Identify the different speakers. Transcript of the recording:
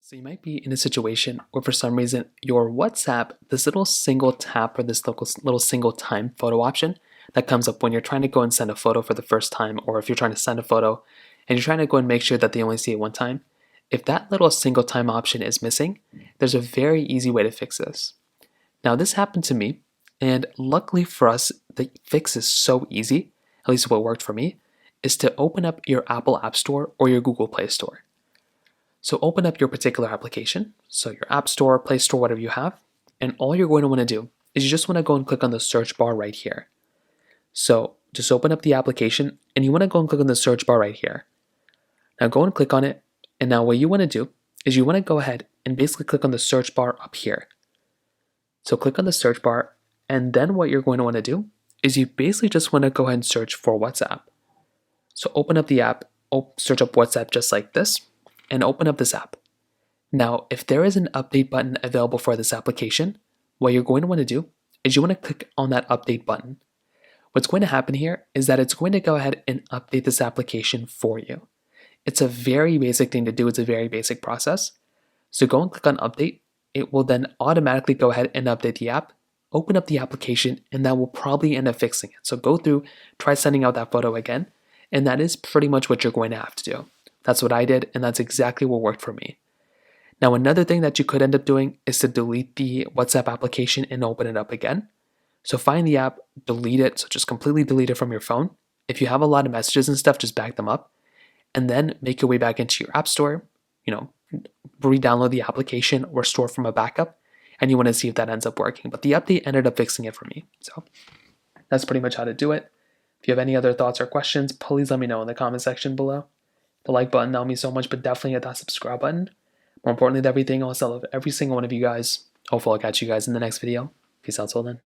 Speaker 1: So you might be in a situation where for some reason your WhatsApp, this little single tap or this little single time photo option that comes up when you're trying to go and send a photo for the first time, or if you're trying to send a photo and you're trying to go and make sure that they only see it one time, if that little single time option is missing, there's a very easy way to fix this. Now this happened to me, and luckily for us, the fix is so easy, at least what worked for me, is to open up your Apple App Store or your Google Play Store. So open up your particular application, so your App Store, Play Store, whatever you have, and all you're going to want to do is you just want to go and click on the search bar right here. So just open up the application and you want to go and click on the search bar right here. Now go and click on it, and now what you want to do is you want to go ahead and basically click on the search bar up here. So click on the search bar, and then what you're going to want to do is you basically just want to go ahead and search for WhatsApp. So open up the app, search up WhatsApp just like this, and open up this app. Now, if there is an update button available for this application, what you're going to want to do is you want to click on that update button. What's going to happen here is that it's going to go ahead and update this application for you. It's a very basic thing to do. It's a very basic process. So go and click on update. It will then automatically go ahead and update the app, open up the application, and that will probably end up fixing it. So go through, try sending out that photo again, and that is pretty much what you're going to have to do. That's what I did, and that's exactly what worked for me. Now, another thing that you could end up doing is to delete the WhatsApp application and open it up again. So find the app, delete it, so just completely delete it from your phone. If you have a lot of messages and stuff, just back them up, and then make your way back into your App Store, re-download the application or store from a backup, and you want to see if that ends up working. But the update ended up fixing it for me. So that's pretty much how to do it. If you have any other thoughts or questions, please let me know in the comment section below. The like button, that'll mean so much, but definitely hit that subscribe button. More importantly than everything else, I love every single one of you guys. Hopefully I'll catch you guys in the next video. Peace out till then.